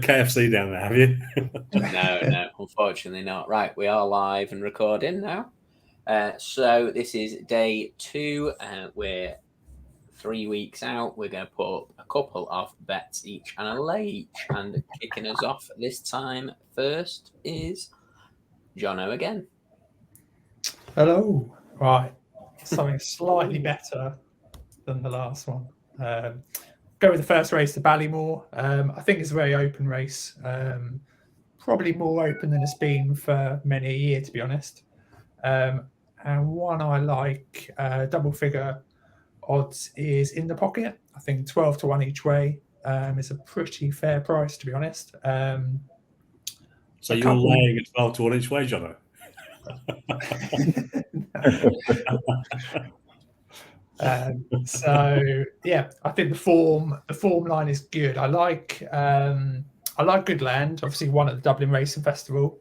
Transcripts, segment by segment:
KFC down there, have you? No, unfortunately not. Right, we are live and recording now. So this is day 2. We're 3 weeks out. We're going to put up a couple of bets each and a lay each. And kicking us off this time first is Jono again. Hello. Right, something slightly better than the last one. Go with the first race to Ballymore. I think it's a very open race. Probably more open than it's been for many a year, to be honest. And one I like, double figure odds, is In the Pocket. I think 12 to 1 each way is a pretty fair price, to be honest. So you're laying at 12 to 1 each way, Jono? So yeah, I think the form line is good. I like Good Land, obviously won at the Dublin Racing Festival.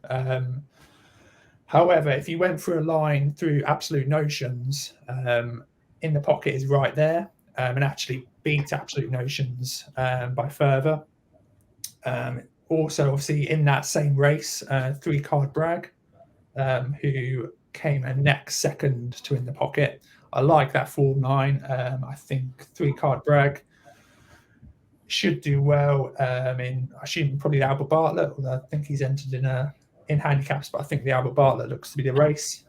However, if you went through a line through Absolute Notions, In the Pocket is right there, and actually beat Absolute Notions by further. Also, obviously in that same race, 3 Card Bragg, who came a neck second to In the Pocket. I like that form line. I think 3 Card Bragg should do well. I assume probably the Albert Bartlett, although I think he's entered in handicaps, but I think the Albert Bartlett looks to be the race.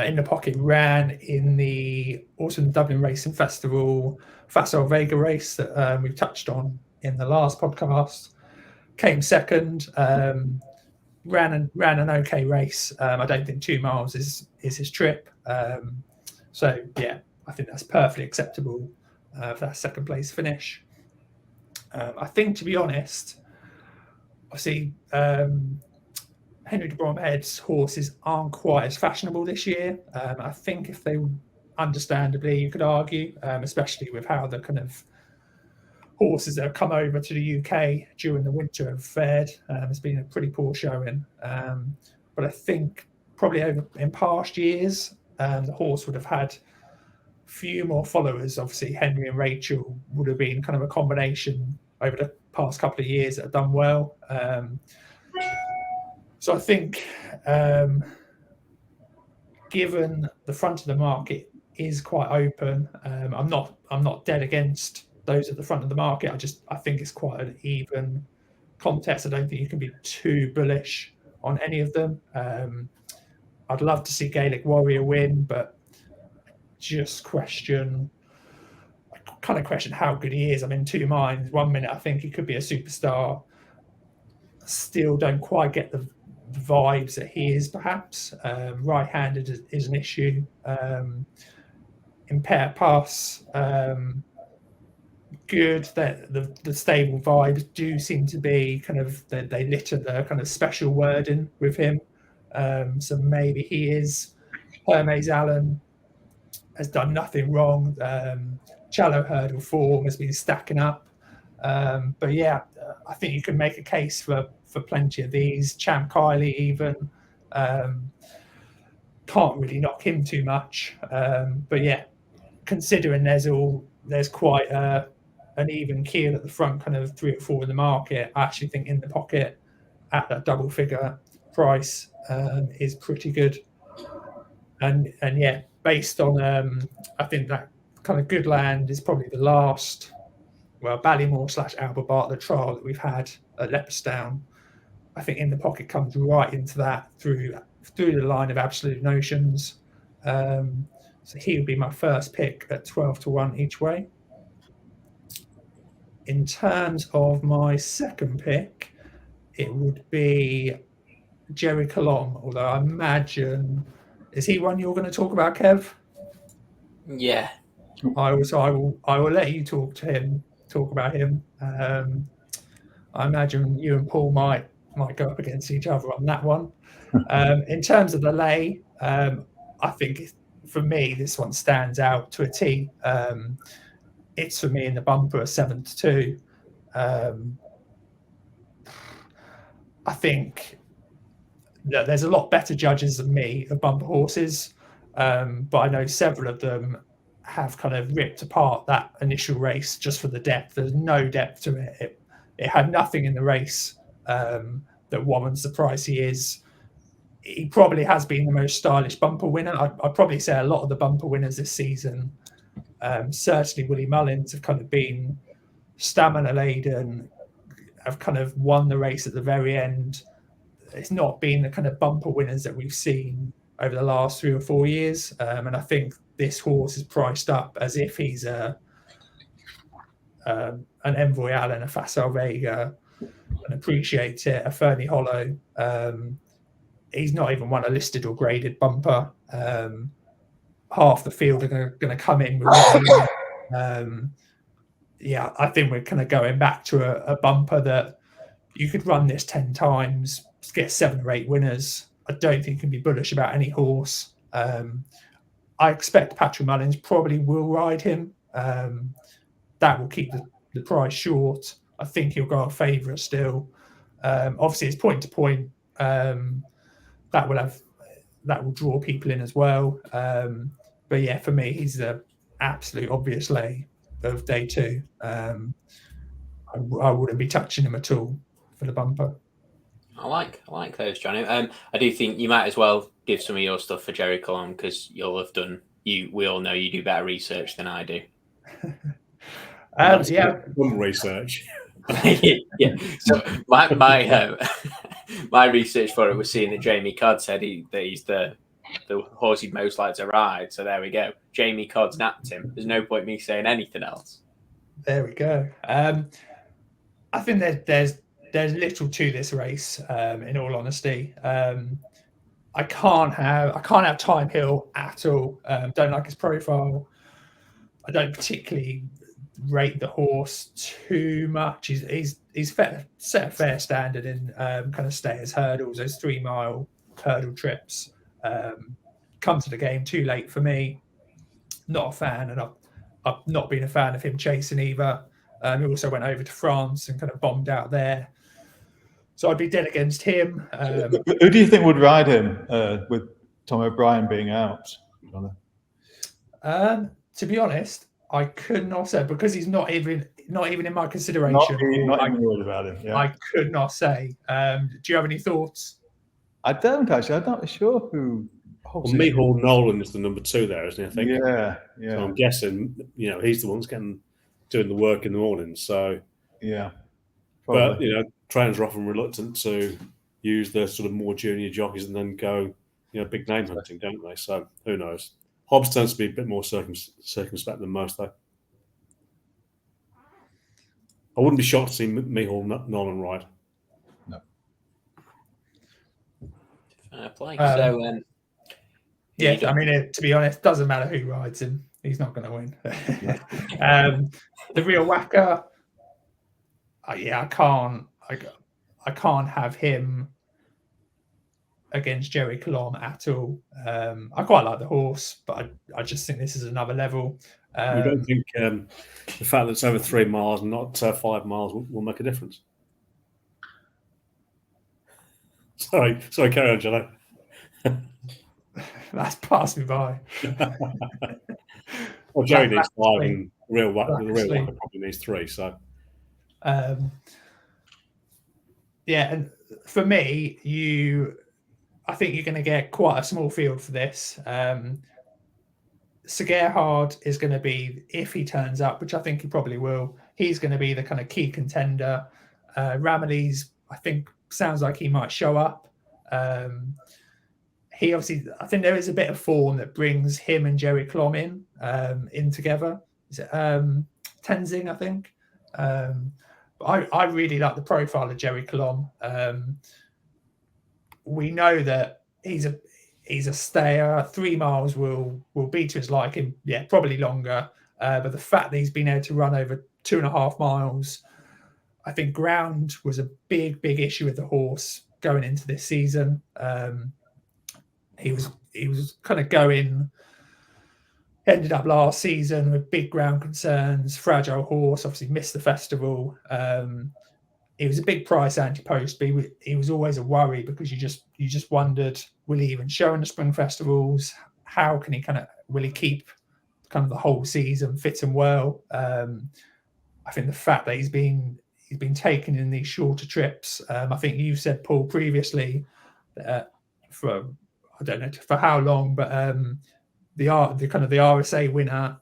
In the Pocket ran in the Autumn Dublin Racing Festival Facile Vega race that we've touched on in the last podcast. Came second. Ran an okay race. I don't think 2 miles is his trip. So yeah, I think that's perfectly acceptable for that second place finish. I think, to be honest, obviously Henry de Bromhead's horses aren't quite as fashionable this year. I think if they, understandably, you could argue, especially with how the kind of horses that have come over to the UK during the winter have fared. It's been a pretty poor showing. But I think probably in past years, the horse would have had a few more followers. Obviously, Henry and Rachel would have been kind of a combination over the past couple of years that have done well. So I think, given the front of the market is quite open, I'm not dead against those at the front of the market. I think it's quite an even contest. I don't think you can be too bullish on any of them. I'd love to see Gaelic Warrior win, but just question how good he is. I'm in 2 minds. 1 minute I think he could be a superstar. Still don't quite get the vibes that he is, perhaps. Right-handed is an issue. Impaired pass, good. That the stable vibes do seem to be kind of, they litter the kind of special wording with him. So maybe he is. Hermes Allen has done nothing wrong. Shallow hurdle form has been stacking up. But yeah, I think you can make a case for plenty of these. Champ Kylie even. Can't really knock him too much. But yeah, considering there's quite an even keel at the front, kind of 3 or 4 in the market, I actually think In the Pocket at that double figure price is pretty good. And yeah, based on I think that kind of Good Land is probably the last, Ballymore / Albert Bartlett trial that we've had at Leopardstown. I think In the Pocket comes right into that through the line of Absolute Notions. So he would be my first pick at 12 to 1 each way. In terms of my second pick, it would be Gerri Colombe, although I imagine, is he one you're going to talk about, Kev? Yeah. I will let you talk about him. I imagine you and Paul might go up against each other on that one. In terms of the lay, I think for me this one stands out to a T. It's for me in the bumper a 7 to 2. I think that there's a lot better judges than me of bumper horses, but I know several of them have kind of ripped apart that initial race just for the depth. There's no depth to it. It had nothing in the race that warrants the price he is. He probably has been the most stylish bumper winner. I'd probably say a lot of the bumper winners this season, certainly Willie Mullins, have kind of been stamina laden, have kind of won the race at the very end. It's not been the kind of bumper winners that we've seen over the last 3 or 4 years. And I think this horse is priced up as if he's an Envoy Allen, a Facile Vega, an Appreciate It, a Fernie Hollow. He's not even won a listed or graded bumper. Half the field are going to come in with I think we're kind of going back to a bumper that you could run this 10 times, get 7 or 8 winners. I don't think you can be bullish about any horse. I expect Patrick Mullins probably will ride him. That will keep the price short. I think he'll go a favourite still. Obviously, it's point to point. That will draw people in as well. But yeah, for me, he's the absolute obvious lay of day 2. I wouldn't be touching him at all for the bumper. I like those, Johnny. I do think you might as well give some of your stuff for Gerri Colombe, because you'll have done. We all know you do better research than I do. Research. Yeah. So my research for it was seeing that Jamie Codd said that he's the horse he'd most like to ride. So there we go. Jamie Codd's napped him. There's no point me saying anything else. There we go. I think there's little to this race. In all honesty, I can't have Time Hill at all. Don't like his profile. I don't particularly rate the horse too much. He's set a fair standard in kind of stayers hurdles, those 3-mile hurdle trips. Come to the game too late for me. Not a fan, and I've not been a fan of him chasing either. He also went over to France and kind of bombed out there. So I'd be dead against him. Who do you think would ride him with Tom O'Brien being out? To be honest, I could not say, because he's not even in my consideration. Not even worried about him. Yeah. I could not say. Do you have any thoughts? I don't actually. I'm not sure who. Well, Mihal Nolan is the number 2 there, isn't he? I think. Yeah. So I'm guessing, he's the one that's doing the work in the morning. So yeah. Probably. But trainers are often reluctant to use the sort of more junior jockeys and then go, big name hunting, don't they? So who knows? Hobbs tends to be a bit more circumspect than most, though. I wouldn't be shocked to see Mihal Nolan ride. No. Fair play. Yeah, I mean, to be honest, doesn't matter who rides him. He's not going to win. The real whacker, I can't have him against Gerri Colombe at all. I quite like the horse, but I just think this is another level. You don't think the fact that it's over 3 miles and not 5 miles will make a difference? Sorry, carry on, Johnny. That's passed me by. Well, Jerry needs 5, and the real whacker probably needs 3. So, and for me, I think you're going to get quite a small field for this. Sir Gerhard is going to be, if he turns up, which I think he probably will, he's going to be the kind of key contender. Ramillies, I think, sounds like he might show up. He obviously, I think there is a bit of form that brings him and Gerri Colombe in together. Is it Tenzing, I think? I really like the profile of Gerri Colombe. We know that he's a stayer. 3 miles will be to his liking. Yeah, probably longer. But the fact that he's been able to run over 2.5 miles, I think ground was a big issue with the horse going into this season. He was kind of ended up last season with big ground concerns, fragile horse, obviously missed the festival. It was a big price anti-post, but he was always a worry, because you just wondered, will he even show in the spring festivals? How can he will he keep kind of the whole season fit and well. I think the fact that he's been taken in these shorter trips. I think you said, Paul, previously that for I don't know for how long, but the RSA winner,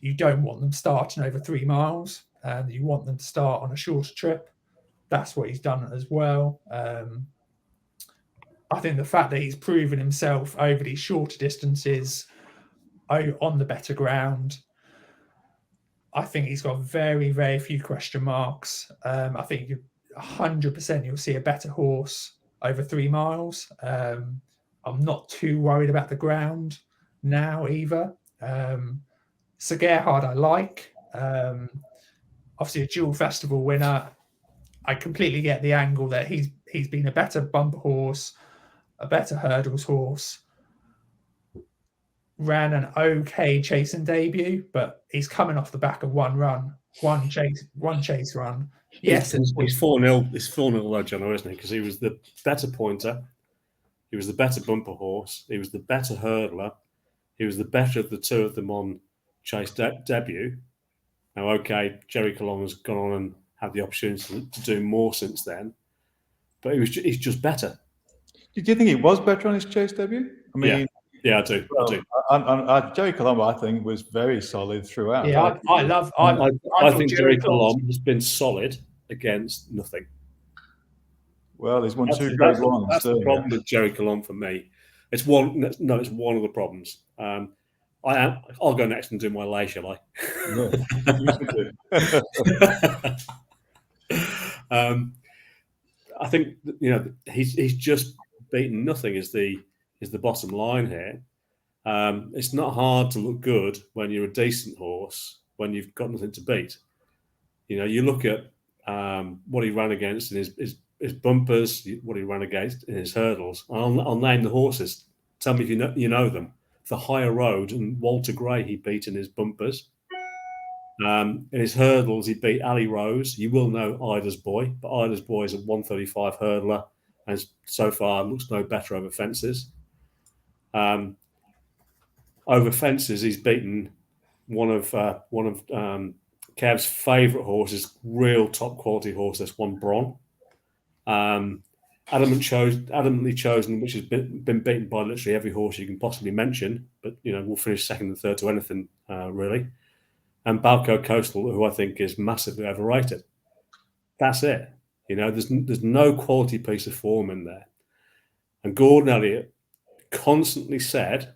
you don't want them starting over 3 miles. You want them to start on a shorter trip. That's what he's done as well. I think the fact that he's proven himself over these shorter distances on the better ground, I think he's got very, very few question marks. I think 100% you'll see a better horse over 3 miles. I'm not too worried about the ground now either. So Gerhard I like. Obviously a dual festival winner. I completely get the angle that he's been a better bumper horse, a better hurdles horse. Ran an okay chasing debut, but he's coming off the back of one chase run. Yes, he's 4-0. He's 4-0 though, John, isn't he? Because he was the better pointer, he was the better bumper horse, he was the better hurdler, he was the better of the two of them on chase debut. Now, okay, Gerri Colombe has gone on and had the opportunity to do more since then, but he's just better. Did you think he was better on his chase debut? I mean, yeah, I do. Well, Gerri Colombe, I think, was very solid throughout. Yeah, I think Gerri Colombe has been solid against nothing. Well, he's won 2 Grade Ones. That's the problem with Gerri Colombe for me. It's one of the problems. I'll go next and do my lay, shall I? Yeah. I think he's just beaten nothing is the bottom line here. It's not hard to look good when you're a decent horse when you've got nothing to beat. You look at what he ran against in his bumpers, what he ran against in his hurdles. I'll name the horses. Tell me if you know them. The Higher Road and Walter Gray he beat in his bumpers. In his hurdles, he beat Ali Rose. You will know Ida's Boy, but Ida's Boy is a 135 hurdler and so far looks no better over fences. Over fences, he's beaten one of Kev's favourite horses, real top quality horse. That's one Bron. Adamantly chosen, which has been beaten by literally every horse you can possibly mention. But we'll finish second and third to anything really. And Balco Coastal, who I think is massively overrated. That's it. There's no quality piece of form in there. And Gordon Elliott constantly said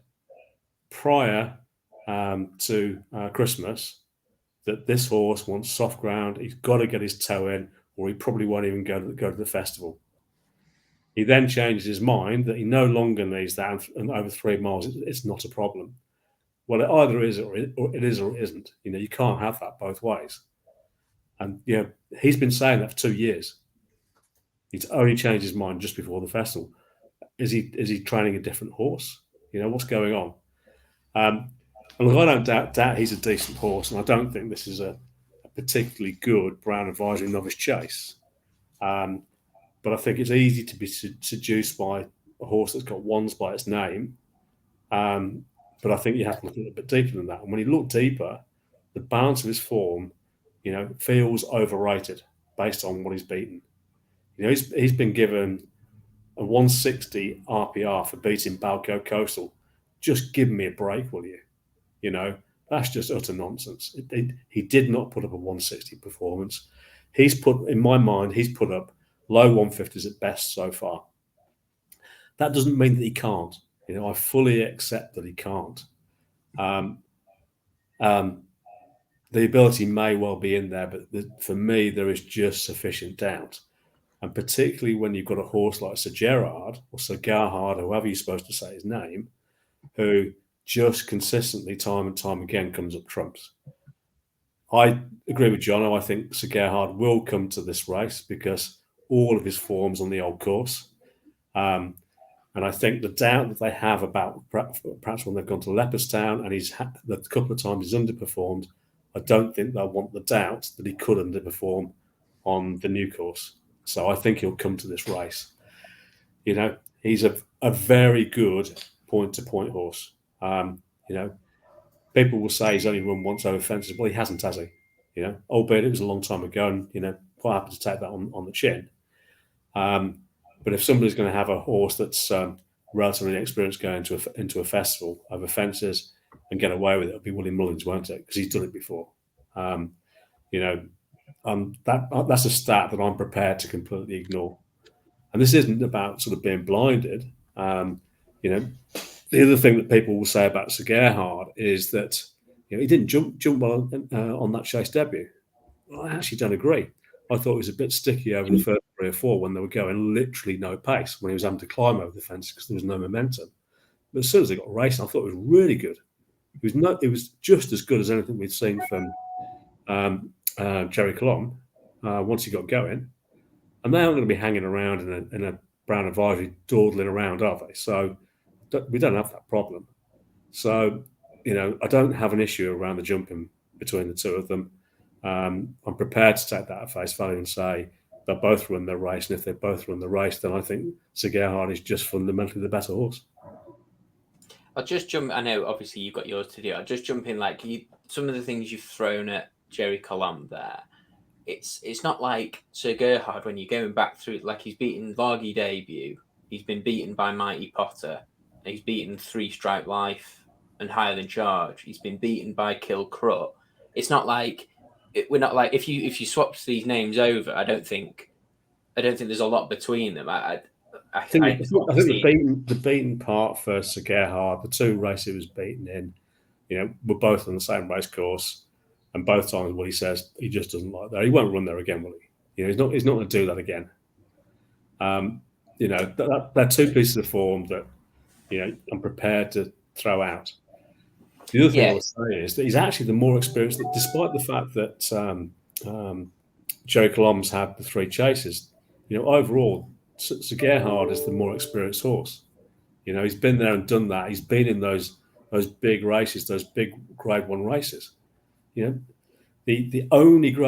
prior to Christmas that this horse wants soft ground. He's got to get his toe in, or he probably won't even go to the festival. He then changes his mind that he no longer needs that, and over 3 miles, it's not a problem. Well, it either is or it is or it isn't. You can't have that both ways. And he's been saying that for 2 years. He's only changed his mind just before the festival. Is he training a different horse? What's going on? And look, I don't doubt he's a decent horse, and I don't think this is a particularly good Brown Advisory novice chase. But I think it's easy to be seduced by a horse that's got ones by its name. But I think you have to look a little bit deeper than that. And when you look deeper, the balance of his form, feels overrated based on what he's beaten. He's been given a 160 RPR for beating Balco Coastal. Just give me a break, will you? That's just utter nonsense. He did not put up a 160 performance. In my mind, he's put up low 150s at best so far. That doesn't mean that he can't. I fully accept that he can't. The ability may well be in there, but for me, there is just sufficient doubt. And particularly when you've got a horse like Sir Gerhard or Sir Gerhard, however you're supposed to say his name, who just consistently, time and time again, comes up trumps. I agree with John. I think Sir Gerhard will come to this race because all of his form's on the old course. And I think the doubt that they have about perhaps when they've gone to Leopardstown and he's had the couple of times he's underperformed, I don't think they'll want the doubt that he could underperform on the new course. So I think he'll come to this race. He's a very good point-to-point horse. people will say he's only run once over fences. Well, he hasn't, has he? You know, albeit it was a long time ago, and you know, quite happy to take that on the chin. But if somebody's going to have a horse that's relatively inexperienced going into a festival over fences and get away with it, it'll be William Mullins, won't it? Because he's done it before. You know, that's a stat that I'm prepared to completely ignore. And this isn't about sort of being blinded. You know, the other thing that people will say about Sir Gerhard is that he didn't jump well on that chase debut. Well, I actually don't agree. I thought he was a bit sticky over the first 3 or 4 when they were going literally no pace, when he was having to climb over the fence because there was no momentum. But as soon as they got racing, I thought it was really good. It was just as good as anything we'd seen from Gerri Colombe once he got going. And they aren't going to be hanging around in a brown advisory dawdling around, are they? So we don't have that problem. So, you know, I don't have an issue around the jumping between the two of them. I'm prepared to take that at face value and say they'll both run their race. And if they both run the race, then I think Sir Gerhard is just fundamentally the better horse. I'll just jump. I know, obviously, you've got yours to do. I'll just jump in. Like some of the things you've thrown at Gerri Colombe there. It's not like Sir Gerhard when you're going back through it. Like he's beaten Vargy debut. He's been beaten by Mighty Potter. He's beaten 3 Stripe Life and Highland Charge. He's been beaten by Kill Crut. It's not like we're not like if you swapped these names over. I don't think there's a lot between them. I think the beaten part for Sir Gerhard, the 2 races he was beaten in, you know, were both on the same race course, and both times what he says he just doesn't like that. He won't run there again, will he? You know, he's not going to do that again. You know, they're 2 pieces of form that, you know, I'm prepared to throw out. The other thing I would say is that he's actually the more experienced, despite the fact that Gerri Colombe's had the 3 chases. You know, overall, Sir Gerhard is the more experienced horse. You know, he's been there and done that. He's been in those big races, those big Grade 1 races. You know, the only the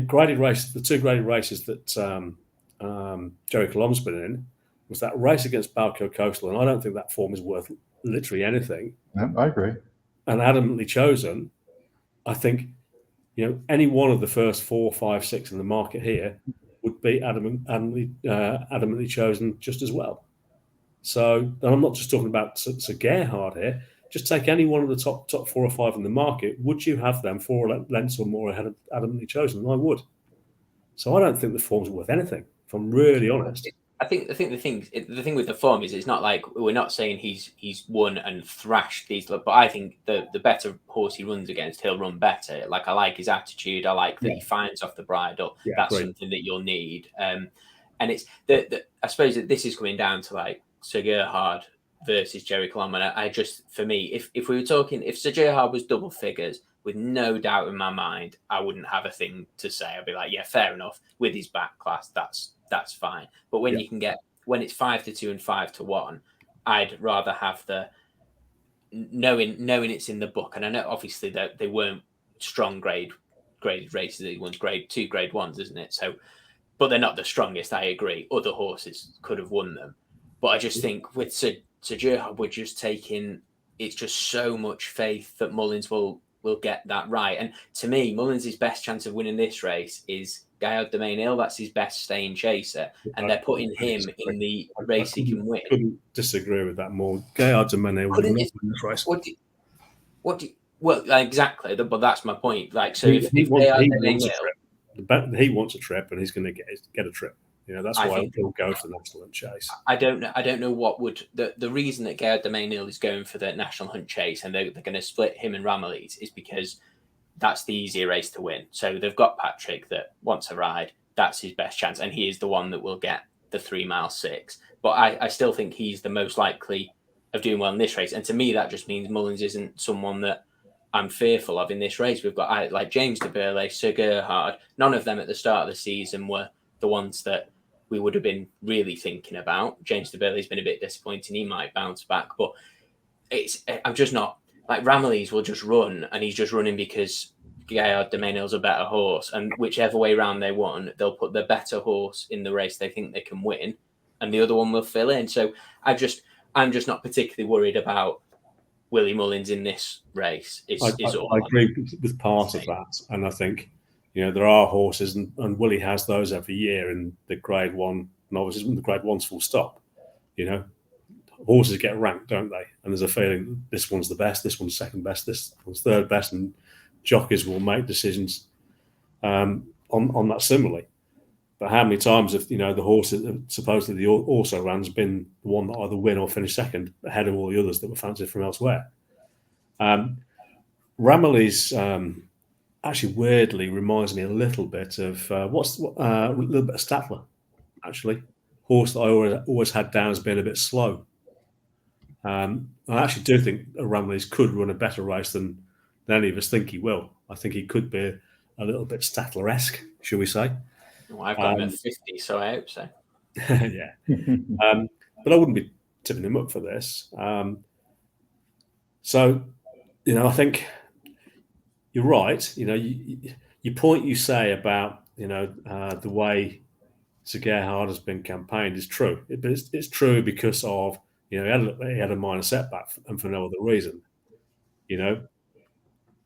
graded races, the 2 graded races that Gerri Colombe's been in was that race against Balco Coastal, and I don't think that form is worth literally anything. No, I agree. And Adamantly Chosen, I think, you know, any one of the first 4, 5, 6 in the market here would be adamantly chosen just as well. So, and I'm not just talking about Sir Gerhard here. Just take any one of the top 4 or 5 in the market. Would you have them 4 lengths or more ahead of adamantly chosen? And I would. So I don't think the form's worth anything, if I'm really honest. I think the thing with the form is it's not like we're not saying he's won and thrashed these, but I think the better horse he runs against, he'll run better. Like I like his attitude. I like that he finds off the bridle. Yeah, that's great. Something that you'll need. And it's I suppose that this is coming down to like Sir Gerhard versus Gerri Colombe. And I just, for me, if we were talking, if Sir Gerhard was double figures, with no doubt in my mind, I wouldn't have a thing to say. I'd be like, yeah, fair enough. With his back class, that's fine. But when you can get, when it's 5-2 and 5-1, I'd rather have the knowing it's in the book. And I know obviously that they weren't strong graded races. They won Grade 2, Grade 1s, isn't it? So, but they're not the strongest. I agree. Other horses could have won them. But I just think with Sir Gerhard, we're just taking, it's just so much faith that Mullins will get that right. And to me, Mullins' best chance of winning this race is Gerhard de Main Hill. That's his best staying chaser. And they're putting him in the race he can win. I couldn't disagree with that more. Gerhard de Main Hill would not win this race. Well, exactly. But that's my point. Like, so if Gerhard de Main Hill, he wants a trip and he's going to get a trip. You know, that's why he'll go for the National Hunt Chase. I don't know what would the reason that Gerhard de Main Hill is going for the National Hunt Chase and they're going to split him and Ramillies is because that's the easier race to win. So they've got Patrick that wants a ride. That's his best chance, and he is the one that will get the 3 mile 6. But I still think he's the most likely of doing well in this race. And to me, that just means Mullins isn't someone that I'm fearful of in this race. We've got like James de Burleigh, Sir Gerhard. None of them at the start of the season were the ones that we would have been really thinking about. James de Burleigh's been a bit disappointing. He might bounce back, but I'm just not like Ramillies will just run, and he's just running because Gerhard de Main Hill's a better horse, and whichever way round they won, they'll put the better horse in the race they think they can win, and the other one will fill in. So I'm just not particularly worried about Willie Mullins in this race is all. I agree with part of that, and I think there are horses, and Willie has those every year in the Grade 1 novices, the Grade 1s full stop. Horses get ranked, don't they? And there's a feeling this one's the best, this one's second best, this one's third best, and jockeys will make decisions on that similarly. But how many times have the horse that supposedly also ran's been the one that either win or finish second ahead of all the others that were fancied from elsewhere? Ramillies actually weirdly reminds me a little bit of a little bit of Statler, actually. Horse that I always had down as being a bit slow. I actually do think Ramillies could run a better race than any of us think he will. I think he could be a little bit Statler-esque, shall we say. Well, I've got him at 50, so I hope so. Yeah. But I wouldn't be tipping him up for this. So, I think you're right. Your point you say about, the way Sir Gerhard has been campaigned is true. But it's true because of, he had a minor setback and for no other reason.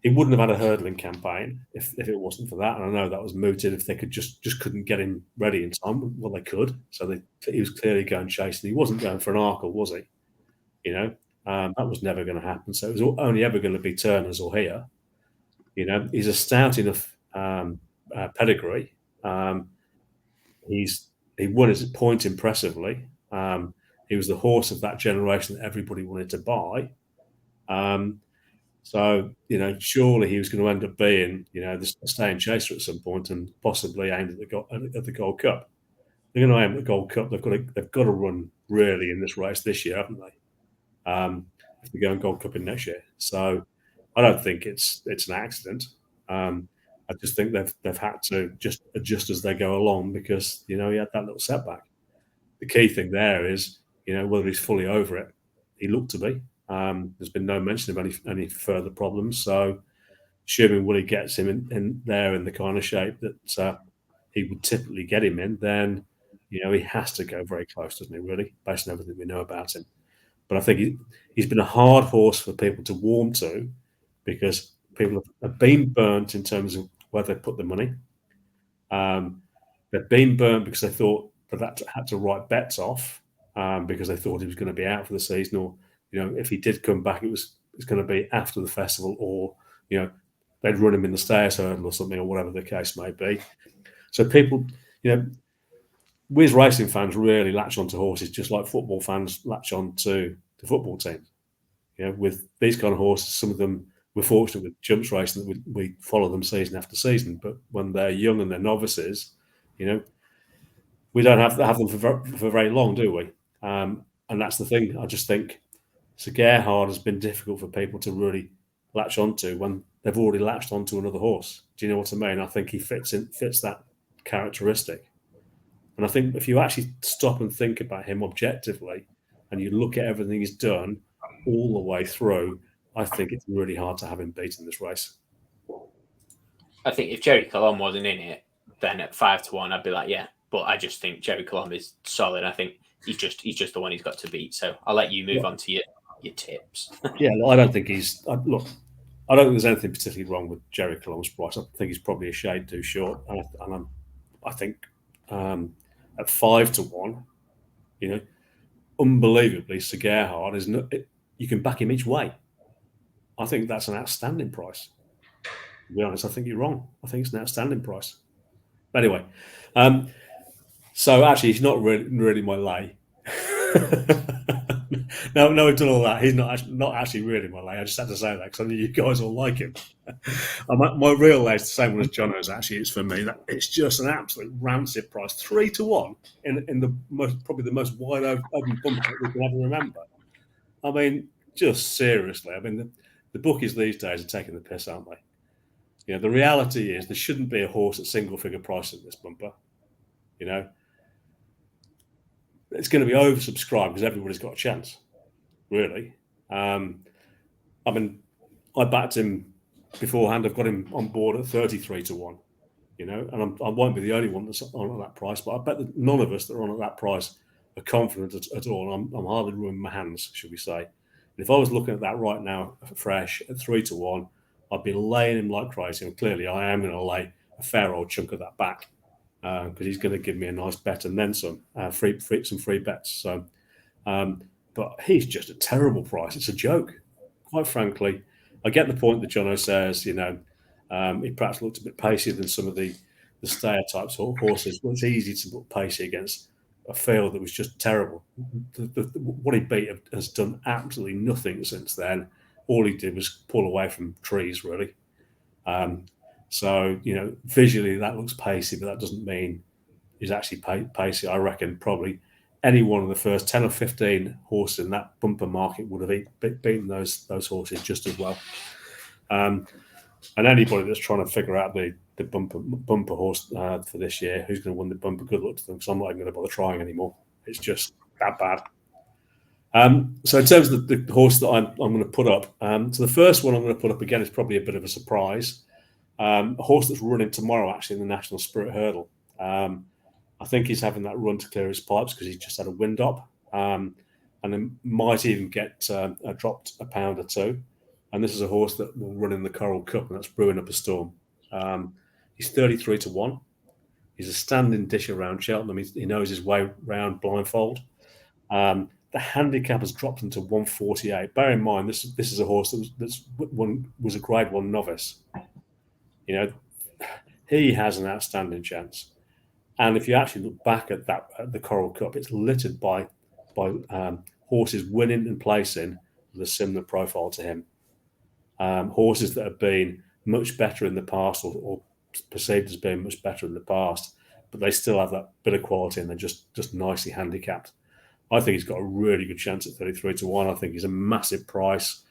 He wouldn't have had a hurdling campaign if it wasn't for that. And I know that was mooted if they could just couldn't get him ready in time. Well, they could. So he was clearly going chasing. He wasn't going for an Arkle, was he? That was never going to happen. So it was only ever going to be Turners or here. He's a stout enough pedigree. He won his point impressively. He was the horse of that generation that everybody wanted to buy. So, surely he was going to end up being, the staying chaser at some point and possibly aimed at the Gold Cup. They're going to aim at the Gold Cup. They've got to run really in this race this year, haven't they? If they go and Gold Cup in next year. So I don't think it's an accident. I just think they've had to just adjust as they go along because, he had that little setback. The key thing there is, whether he's fully over it. He looked to be. There's been no mention of any further problems. So, assuming Willie gets him in there in the kind of shape that he would typically get him in, then he has to go very close, doesn't he? Really, based on everything we know about him. But I think he's been a hard horse for people to warm to because people have been burnt in terms of where they put the money. They've been burnt because they thought that had to write bets off because they thought he was going to be out for the season or. If he did come back, it was going to be after the festival or, they'd run him in the stayers hurdle or something or whatever the case may be. So people, we as racing fans really latch onto horses just like football fans latch on to the football team. With these kind of horses, some of them, we're fortunate with jumps racing that we follow them season after season. But when they're young and they're novices, we don't have them for very long, do we? And that's the thing. I just think Sir Gerhard has been difficult for people to really latch onto when they've already latched onto another horse. Do you know what I mean? I think he fits that characteristic. And I think if you actually stop and think about him objectively and you look at everything he's done all the way through, I think it's really hard to have him beat in this race. I think if Gerri Colombe wasn't in it, then at 5-1, I'd be like, yeah. But I just think Gerri Colombe is solid. I think he's just the one he's got to beat. So I'll let you move on to your tips. Yeah, I don't think I don't think there's anything particularly wrong with Gerri Colombe's price. I think he's probably a shade too short, and I think at 5-1, unbelievably, Sir Gerhard is not. You can back him each way. I think that's an outstanding price. To be honest, I think you're wrong. I think it's an outstanding price. But anyway, so actually, he's not really my lay. No, we've done all that. He's not actually really my lay. I just had to say that because I knew you guys all like him. My real lay is the same one as Jono's. Actually, it's for me. It's just an absolute rancid price, 3-1 in the probably the most wide open bumper we can ever remember. I mean, just seriously. I mean, the bookies these days are taking the piss, aren't they? The reality is there shouldn't be a horse at single figure price in this bumper. It's going to be oversubscribed because everybody's got a chance, really. I mean, I backed him beforehand. I've got him on board at 33-1, and I won't be the only one that's on at that price, but I bet that none of us that are on at that price are confident at all. I'm hardly ruining my hands, should we say. If I was looking at that right now, fresh at 3-1, I'd be laying him like crazy. And clearly, I am going to lay a fair old chunk of that back because he's going to give me a nice bet and then some some free bets. So, but he's just a terrible price. It's a joke, quite frankly. I get the point that Jono says. He perhaps looked a bit pacier than some of the stayer types or horses. Well, it's easy to look pacey against a field that was just terrible. What he beat has done absolutely nothing since then. All he did was pull away from trees, really. So, visually that looks pacey, but that doesn't mean he's actually pacey. I reckon probably any one of the first 10 or 15 horses in that bumper market would have beaten those horses just as well. And anybody that's trying to figure out the bumper horse for this year, who's going to win the bumper, good luck to them, because I'm not even going to bother trying anymore. It's just that bad. So in terms of the horse that I'm going to put up, so the first one I'm going to put up again is probably a bit of a surprise. A horse that's running tomorrow actually in the National Spirit Hurdle. I think he's having that run to clear his pipes because he's just had a wind up, and then might even get dropped a pound or two. And this is a horse that will run in the Coral Cup, and that's Brewing Up a Storm. He's 33-1. He's a standing dish around Cheltenham. He knows his way round blindfold. The handicap has dropped into 148. Bear in mind, this is a horse that was a Grade 1 novice. He has an outstanding chance. And if you actually look back at the Coral Cup, it's littered by horses winning and placing with a similar profile to him. Horses that have been much better in the past or perceived as being much better in the past, but they still have that bit of quality and they're just nicely handicapped. I think he's got a really good chance at 33-1. I think he's a massive price.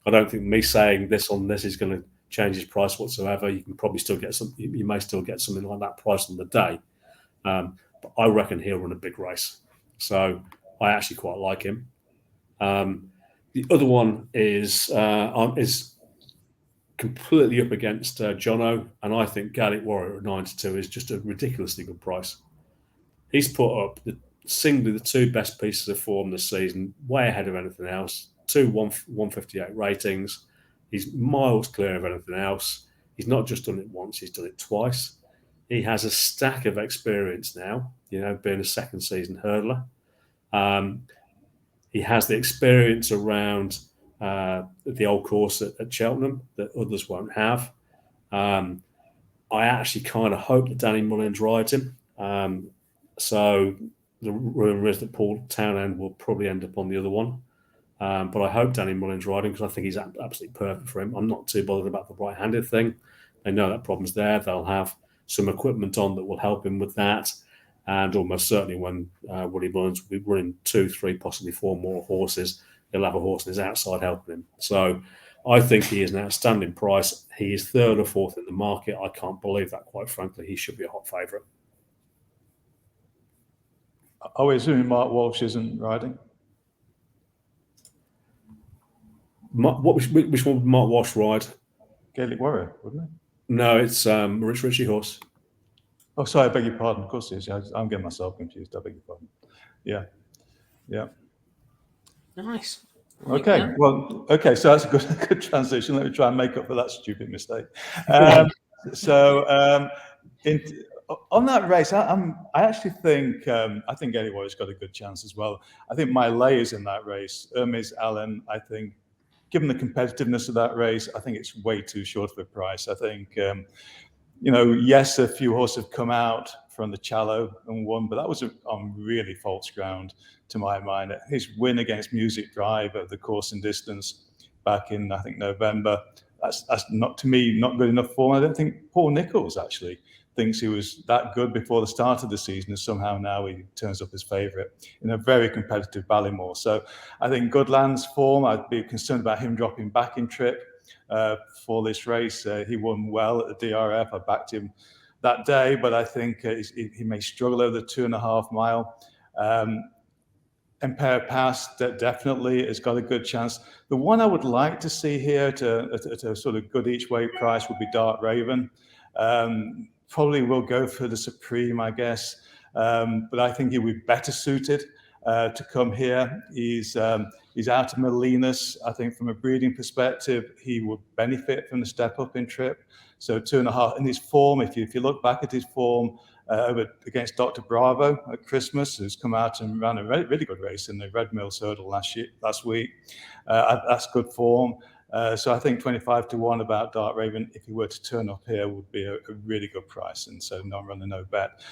I don't think me saying this on this is going to change his price whatsoever. You can probably still get you may still get something like that price on the day. But I reckon he'll run a big race. So I actually quite like him. The other one is completely up against Jono, and I think Gaelic Warrior at 9-2 is just a ridiculously good price. He's put up singly the two best pieces of form this season, way ahead of anything else. 158 ratings. He's miles clear of anything else. He's not just done it once; he's done it twice. He has a stack of experience now, being a second season hurdler. He has the experience around the old course at Cheltenham that others won't have. I actually kind of hope that Danny Mullins rides him. So the rumour is that Paul Townend will probably end up on the other one. But I hope Danny Mullins riding because I think he's absolutely perfect for him. I'm not too bothered about the right-handed thing. They know that problem's there. They'll have some equipment on that will help him with that. And almost certainly when Willie Mullins will be running 2, 3, possibly 4 more horses, he'll have a horse on his outside helping him. So I think he is an outstanding price. He is 3rd or 4th in the market. I can't believe that, quite frankly. He should be a hot favourite. Are we assuming Mark Walsh isn't riding? Which one would Mark Walsh ride? Gaelic Warrior, wouldn't it? No, it's Rich Ritchie horse. Oh, sorry, I beg your pardon. Of course it is. I'm getting myself confused. I beg your pardon. Yeah. Nice. Okay. Well, okay. So that's a good transition. Let me try and make up for that stupid mistake. On that race, I actually think Eddie Warrior's got a good chance as well. I think my layers in that race, Hermes Allen, I think, given the competitiveness of that race, I think it's way too short of a price. I think, yes, a few horses have come out from the Challow and won, but that was on really false ground to my mind. His win against Music Drive at the course and distance back in, I think, November, that's not, to me, not good enough form. I don't think Paul Nicholls actually thinks he was that good before the start of the season, and somehow now he turns up as favourite in a very competitive Ballymore. So I think Goodland's form, I'd be concerned about him dropping back in trip for this race. He won well at the DRF. I backed him that day, but I think he may struggle over the 2.5 mile. Empire Pass definitely has got a good chance. The one I would like to see here at a sort of good each way price would be Dark Raven. Probably will go for the Supreme, I guess, but I think he would be better suited to come here. He's out of Molinas. I think from a breeding perspective, he would benefit from the step up in trip. So 2.5 in his form. If you look back at his form against Dr. Bravo at Christmas, who's come out and ran a really good race in the Red Mills Hurdle last week. That's good form. So I think 25 to 1 about Dark Raven, if he were to turn up here, would be a really good price. And so non-runner, no bet.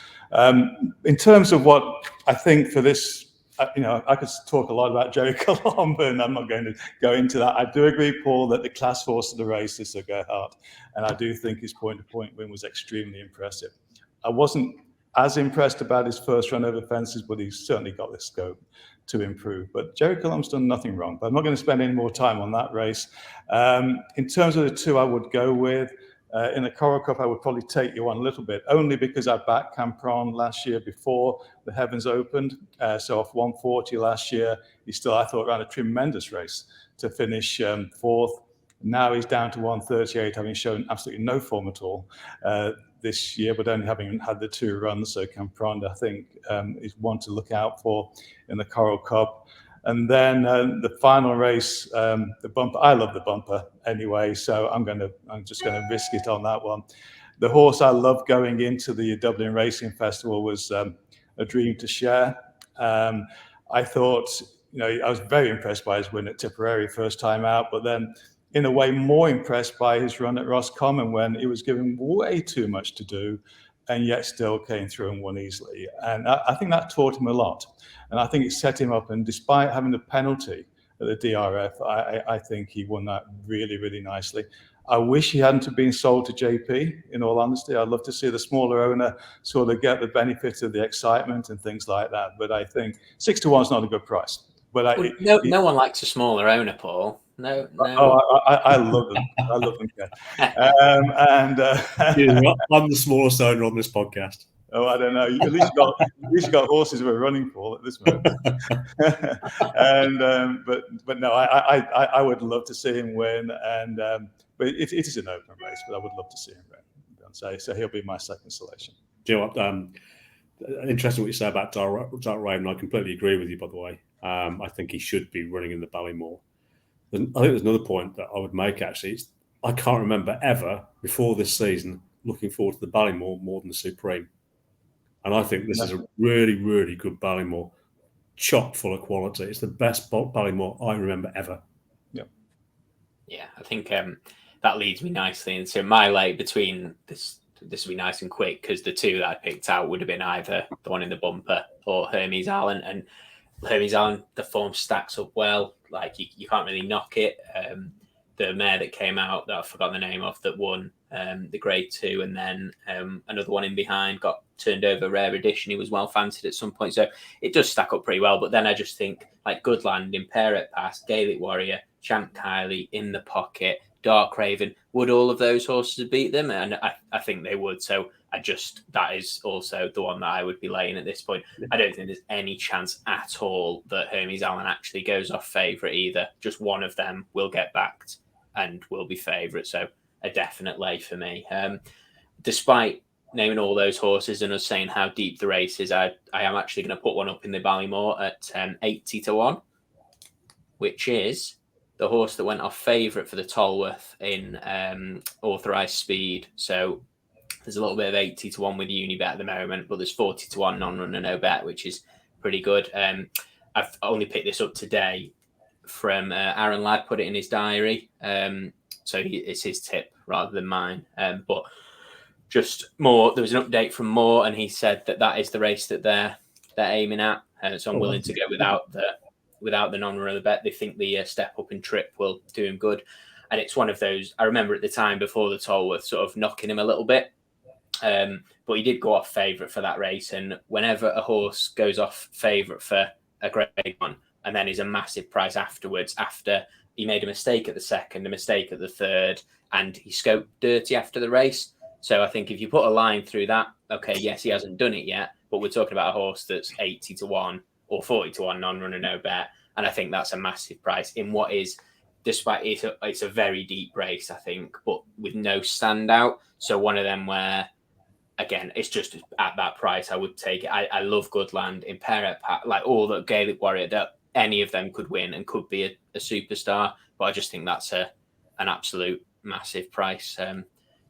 In terms of what I think for this, I could talk a lot about Gerri Colombe, and I'm not going to go into that. I do agree, Paul, that the class horse of the race is Sir Gerhard, and I do think his point-to-point win was extremely impressive. I wasn't as impressed about his first run over fences, but he's certainly got the scope to improve. But Gerri Colombe's done nothing wrong, but I'm not going to spend any more time on that race. In terms of the two I would go with, in the Coral Cup, I would probably take you on a little bit, only because I backed Campron last year before the heavens opened. So off 140 last year, he still, I thought, ran a tremendous race to finish fourth. Now he's down to 138, having shown absolutely no form at all this year, but only having had the 2 runs. So Campron, I think, is one to look out for in the Coral Cup. And then the final race, the bumper. I love the bumper anyway, so I'm just going to risk it on that one. The horse I loved going into the Dublin Racing Festival was A Dream to Share. I thought, I was very impressed by his win at Tipperary first time out, but then in a way more impressed by his run at Roscommon when he was given way too much to do and yet still came through and won easily. And I think that taught him a lot. And I think it set him up. And despite having the penalty at the DRF, I think he won that really, really nicely. I wish he hadn't been sold to JP, in all honesty. I'd love to see the smaller owner sort of get the benefit of the excitement and things like that. But I think 6 to 1 is not a good price. But no one likes a smaller owner, Paul. No. Oh, I love them. I love them. I'm the smallest owner on this podcast. Oh, I don't know. At least you got horses who are running, Paul, at this moment. But no, I would love to see him win. And but it is an open race, but I would love to see him win. So he'll be my second selection. Do you know what? Interesting what you say about Dark Raven. I completely agree with you, by the way. I think he should be running in the Ballymore. I think there's another point that I would make, actually. I can't remember ever before this season looking forward to the Ballymore more than the Supreme. And I think this is a really, really good Ballymore, chock full of quality. It's the best Ballymore I remember ever. Yeah, I think that leads me nicely into my lay between this. This will be nice and quick because the 2 that I picked out would have been either the one in the bumper or Hermes Allen. And Hermes Allen, the form stacks up well. Like you can't really knock it. The mare that came out that I forgot the name of that won the Grade 2, and then another one in behind got turned over, rare edition. He was well fancied at some point, so it does stack up pretty well. But then I just think like Good Landing, Parrot Pass, Gaelic Warrior, Champ Kylie, In the Pocket, Dark Raven, would all of those horses beat them? And I think they would. So that is also the one that I would be laying at this point. I don't think there's any chance at all that Hermes Allen actually goes off favourite either. Just one of them will get backed and will be favourite. So a definite lay for me. Despite naming all those horses and us saying how deep the race is, I am actually going to put one up in the Ballymore at 80 to 1, which is the horse that went off favourite for the Tolworth in authorised speed. So there's a little bit of 80 to 1 with Unibet at the moment, but there's 40 to 1 non-runner no bet, which is pretty good. I've only picked this up today from Aaron Ladd, put it in his diary. So it's his tip rather than mine. But just more, there was an update from Moore, and he said that is the race that they're aiming at. So I'm willing to go without the non-runner bet. They think the step up and trip will do him good. And it's one of those, I remember at the time before the Tolworth sort of knocking him a little bit. But he did go off favourite for that race. And whenever a horse goes off favourite for a Grade 1 and then is a massive price afterwards, after he made a mistake at the second, a mistake at the third, and he scoped dirty after the race. So I think if you put a line through that, okay, yes, he hasn't done it yet, but we're talking about a horse that's 80 to 1 or 40 to 1 non-runner no bet. And I think that's a massive price in what is, despite it's a very deep race, I think, but with no standout. So one of them where again, it's just at that price I would take it. I love Goodland in pair like all the Gaelic Warrior, that any of them could win and could be a superstar, but I just think that's an absolute massive price.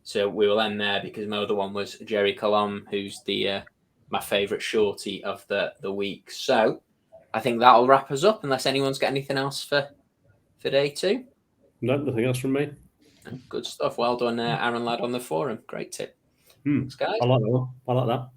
So we will end there, because my other one was Gerri Colombe, who's the my favourite shorty of the week. So I think that'll wrap us up, unless anyone's got anything else for day 2. No, nothing else from me. Good stuff. Well done, Aaron Ladd on the forum. Great tip. Thanks, guys. I like that.